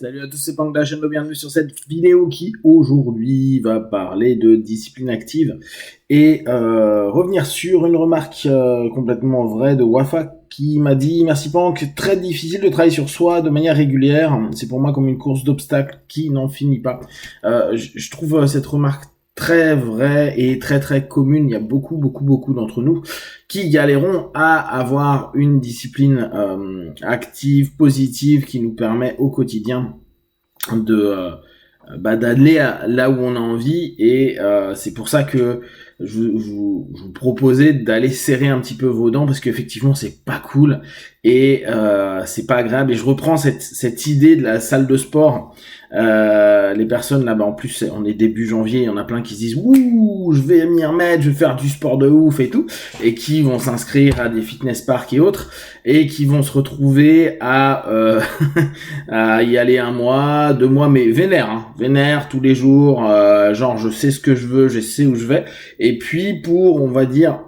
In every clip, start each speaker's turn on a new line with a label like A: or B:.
A: Salut à tous, c'est Pang de la chaîne, bienvenue sur cette vidéo qui aujourd'hui va parler de discipline active et revenir sur une remarque complètement vraie de Wafa qui m'a dit: merci Pank, très difficile de travailler sur soi de manière régulière, c'est pour moi comme une course d'obstacles qui n'en finit pas. Je trouve cette remarque très vraie et très commune. Il y a beaucoup d'entre nous qui galérons à avoir une discipline active, positive, qui nous permet au quotidien de d'aller là où on a envie. Et c'est pour ça que je vous proposais d'aller serrer un petit peu vos dents, parce qu'effectivement c'est pas cool et c'est pas agréable. Et je reprends cette idée de la salle de sport. Les personnes là-bas, en plus on est début janvier, il y en a plein qui se disent: ouh, je vais m'y remettre, je vais faire du sport de ouf et tout, et qui vont s'inscrire à des fitness parks et autres, et qui vont se retrouver à à y aller 1 mois, 2 mois, mais vénère tous les jours, genre je sais ce que je veux, je sais où je vais, et puis pour, on va dire,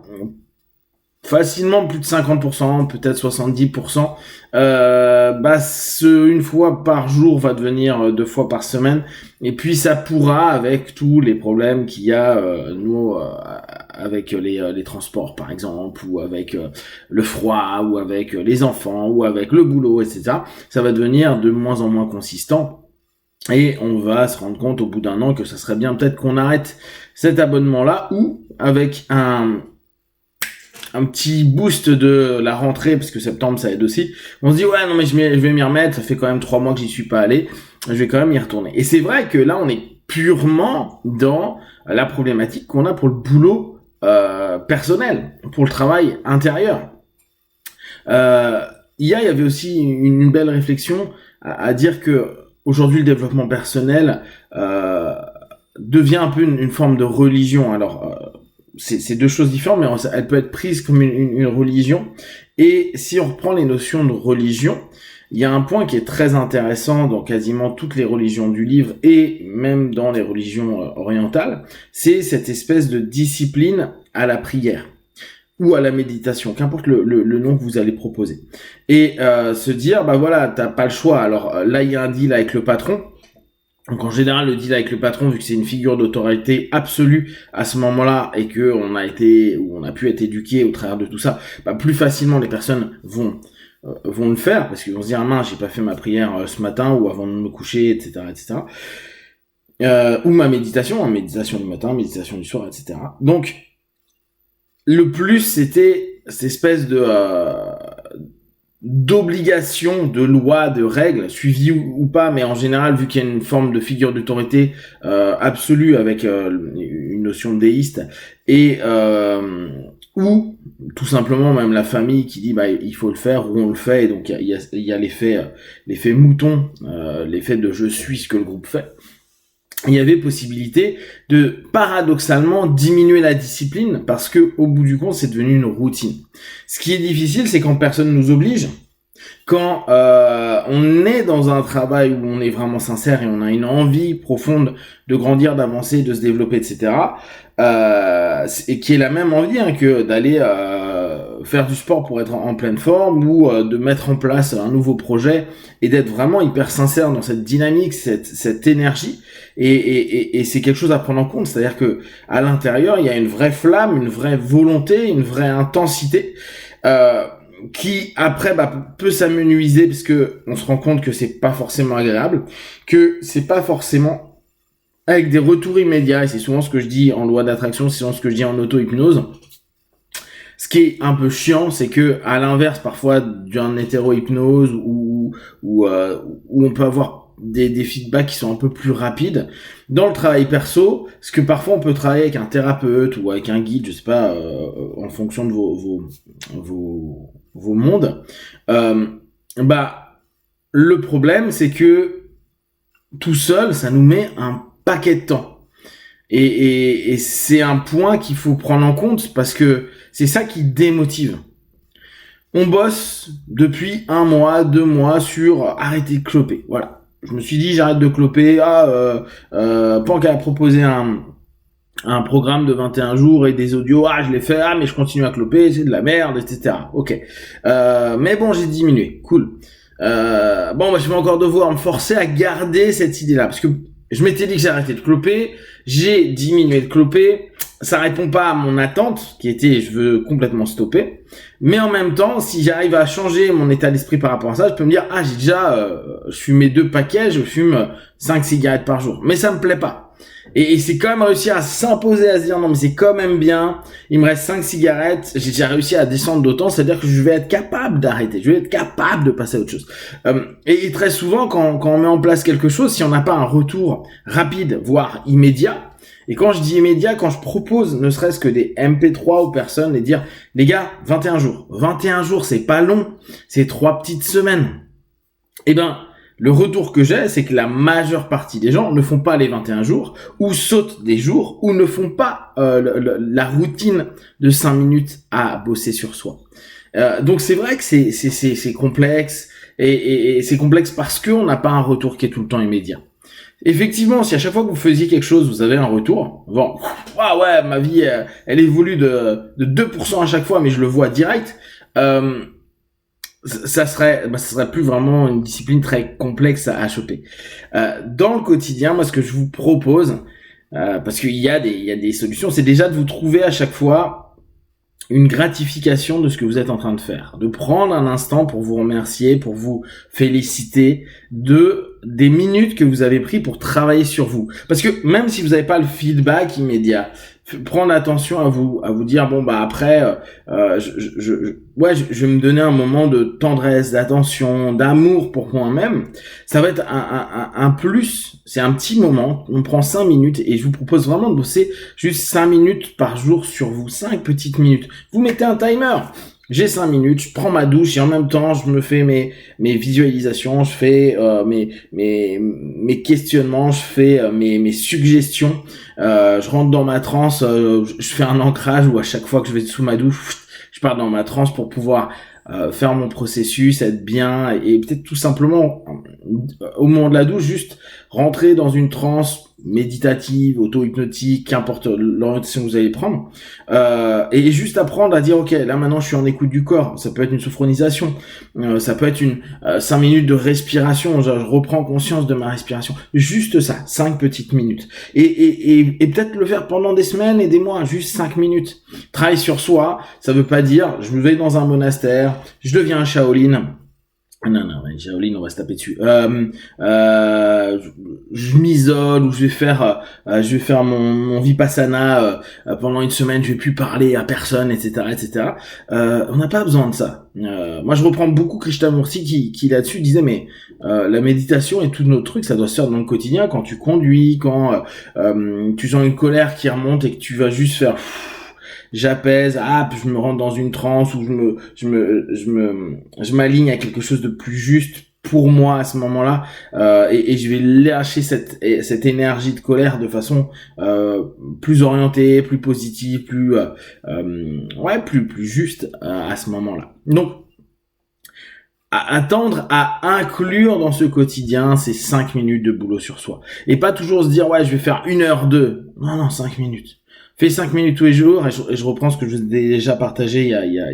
A: facilement plus de 50%, peut-être 70%, une fois par jour va devenir 2 fois par semaine, et puis ça pourra, avec tous les problèmes qu'il y a, avec les transports par exemple, ou avec le froid, ou avec les enfants, ou avec le boulot, etc., ça va devenir de moins en moins consistant. Et on va se rendre compte au bout d'1 an que ça serait bien peut-être qu'on arrête cet abonnement-là, ou avec un petit boost de la rentrée, parce que septembre ça aide aussi, on se dit: ouais, non mais je vais m'y remettre, ça fait quand même 3 mois que j'y suis pas allé, je vais quand même y retourner. Et c'est vrai que là on est purement dans la problématique qu'on a pour le boulot personnel, pour le travail intérieur. Il y avait aussi une belle réflexion à dire que aujourd'hui le développement personnel devient un peu une forme de religion. Alors c'est 2 choses différentes, mais elle peut être prise comme une religion. Et si on reprend les notions de religion, il y a un point qui est très intéressant dans quasiment toutes les religions du livre, et même dans les religions orientales, c'est cette espèce de discipline à la prière ou à la méditation, qu'importe le nom que vous allez proposer. Et se dire: bah voilà, t'as pas le choix. Alors là, il y a un deal avec le patron. Donc en général, le deal avec le patron, vu que c'est une figure d'autorité absolue à ce moment-là, et que on a pu être éduqué au travers de tout ça, plus facilement les personnes vont le faire, parce qu'ils vont se dire: ah mince, j'ai pas fait ma prière ce matin, ou avant de me coucher, etc. Ou ma méditation du matin, méditation du soir, etc. Donc le plus, c'était cette espèce d'obligation, de loi, de règles, suivies ou pas, mais en général, vu qu'il y a une forme de figure d'autorité absolue, avec une notion déiste, et ou tout simplement même la famille qui dit: il faut le faire, ou on le fait. Et donc il y a l'effet mouton, l'effet de je suis ce que le groupe fait. Il y avait possibilité de paradoxalement diminuer la discipline, parce que au bout du compte c'est devenu une routine. Ce qui est difficile, c'est quand personne nous oblige, quand on est dans un travail où on est vraiment sincère et on a une envie profonde de grandir, d'avancer, de se développer, etc., et qui est la même envie que d'aller faire du sport pour être en pleine forme, ou de mettre en place un nouveau projet, et d'être vraiment hyper sincère dans cette dynamique, cette énergie. Et c'est quelque chose à prendre en compte, c'est-à-dire que à l'intérieur il y a une vraie flamme, une vraie volonté, une vraie intensité, qui après peut s'amenuiser, parce que on se rend compte que c'est pas forcément agréable, que c'est pas forcément avec des retours immédiats. Et c'est souvent ce que je dis en loi d'attraction, c'est souvent ce que je dis en auto-hypnose. Ce qui est un peu chiant, c'est que à l'inverse parfois d'un hétéro-hypnose, où on peut avoir des feedbacks qui sont un peu plus rapides dans le travail perso, parce que parfois on peut travailler avec un thérapeute ou avec un guide, je sais pas, en fonction de vos mondes. Le problème, c'est que tout seul, ça nous met un paquet de temps. Et c'est un point qu'il faut prendre en compte, parce que c'est ça qui démotive. On bosse depuis 1 mois, 2 mois sur arrêter de cloper. Voilà. Je me suis dit: j'arrête de cloper. Pank a proposé un programme de 21 jours et des audios. Je l'ai fait. Mais je continue à cloper, c'est de la merde, etc. Ok. Mais bon, j'ai diminué. Cool. Je vais encore devoir me forcer à garder cette idée-là, parce que je m'étais dit que j'ai arrêté de cloper, j'ai diminué de cloper, ça répond pas à mon attente, qui était je veux complètement stopper, mais en même temps, si j'arrive à changer mon état d'esprit par rapport à ça, je peux me dire, j'ai déjà, je fumais 2 paquets, je fume 5 cigarettes par jour, mais ça me plaît pas. Et c'est quand même réussi à s'imposer, à se dire non mais c'est quand même bien, il me reste 5 cigarettes, j'ai déjà réussi à descendre d'autant, c'est-à-dire que je vais être capable d'arrêter, je vais être capable de passer à autre chose. Et très souvent quand on met en place quelque chose, si on n'a pas un retour rapide, voire immédiat, et quand je dis immédiat, quand je propose ne serait-ce que des MP3 aux personnes et dire les gars, 21 jours c'est pas long, c'est 3 petites semaines. Le retour que j'ai, c'est que la majeure partie des gens ne font pas les 21 jours, ou sautent des jours, ou ne font pas la routine de 5 minutes à bosser sur soi. Donc c'est vrai que c'est complexe, et c'est complexe parce qu'on n'a pas un retour qui est tout le temps immédiat. Effectivement, si à chaque fois que vous faisiez quelque chose, vous avez un retour, ma vie, elle évolue de 2% à chaque fois, mais je le vois direct, ça serait plus vraiment une discipline très complexe à choper. Dans le quotidien, moi, ce que je vous propose, parce qu'il y a des solutions, c'est déjà de vous trouver à chaque fois une gratification de ce que vous êtes en train de faire, de prendre un instant pour vous remercier, pour vous féliciter des minutes que vous avez pris pour travailler sur vous. Parce que même si vous n'avez pas le feedback immédiat, prendre attention à vous dire après je vais me donner un moment de tendresse, d'attention, d'amour pour moi-même. Ça va être un plus, c'est un petit moment, on prend 5 minutes et je vous propose vraiment de bosser juste 5 minutes par jour sur vous, 5 petites minutes. Vous mettez un timer. J'ai 5 minutes, je prends ma douche et en même temps je me fais mes visualisations, je fais mes questionnements, je fais mes suggestions, je rentre dans ma transe, je fais un ancrage où à chaque fois que je vais sous ma douche, je pars dans ma transe pour pouvoir faire mon processus, être bien et peut-être tout simplement au moment de la douche juste rentrer dans une transe méditative, auto-hypnotique, qu'importe l'orientation que vous allez prendre, et juste apprendre à dire ok, là maintenant je suis en écoute du corps. Ça peut être une sophronisation, ça peut être une 5 minutes de respiration, je reprends conscience de ma respiration, juste ça, 5 petites minutes, et peut-être le faire pendant des semaines et des mois, juste 5 minutes. Travail sur soi, ça veut pas dire je me vais dans un monastère, je deviens un Shaolin. Non, Shaolin, on va se taper dessus. Je m'isole ou je vais faire mon vipassana pendant une semaine, je vais plus parler à personne, etc., etc. On n'a pas besoin de ça. Moi, je reprends beaucoup Krishnamurti qui là-dessus disait mais la méditation et tout notre truc, ça doit se faire dans le quotidien quand tu conduis, quand tu sens une colère qui remonte et que tu vas juste faire j'apaise, je me rentre dans une transe où je m'aligne à quelque chose de plus juste pour moi à ce moment-là, et je vais lâcher cette énergie de colère de façon plus orientée, plus positive, plus juste à ce moment-là. Donc attendre à inclure dans ce quotidien ces 5 minutes de boulot sur soi, et pas toujours se dire je vais faire 1 heure 2. Non, 5 minutes. Fais 5 minutes tous les jours, et je reprends ce que je vous ai déjà partagé il y a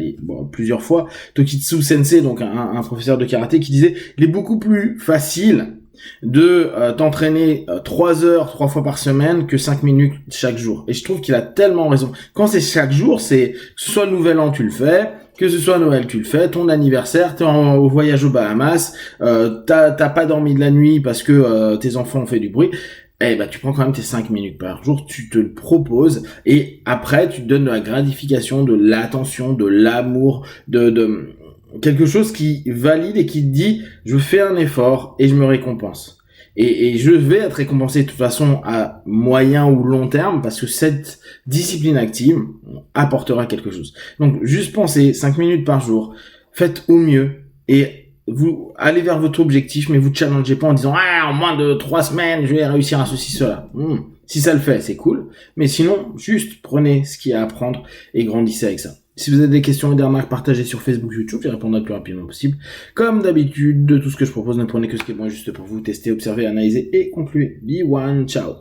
A: plusieurs fois. Tokitsu Sensei, donc un professeur de karaté, qui disait il est beaucoup plus facile de t'entraîner 3 heures 3 fois par semaine que 5 minutes chaque jour. Et je trouve qu'il a tellement raison. Quand c'est chaque jour, c'est que ce soit le Nouvel An, tu le fais, que ce soit Noël, tu le fais, ton anniversaire, t'es au voyage aux Bahamas, t'as pas dormi de la nuit parce que tes enfants ont fait du bruit. Tu prends quand même tes 5 minutes par jour, tu te le proposes, et après, tu te donnes de la gratification, de l'attention, de l'amour, de quelque chose qui valide et qui te dit, je fais un effort et je me récompense. Et je vais être récompensé de toute façon à moyen ou long terme parce que cette discipline active apportera quelque chose. Donc, juste pensez 5 minutes par jour, faites au mieux et vous allez vers votre objectif, mais vous challengez pas en disant en moins de 3 semaines je vais réussir à ceci, cela. Si ça le fait, c'est cool, mais sinon juste prenez ce qu'il y a à apprendre et grandissez avec ça. Si vous avez des questions et des remarques, partagez sur Facebook, YouTube, je répondrai le plus rapidement possible. Comme d'habitude, de tout ce que je propose, ne prenez que ce qui est bon et juste pour vous, testez, observez, analysez et concluez. Be one, ciao.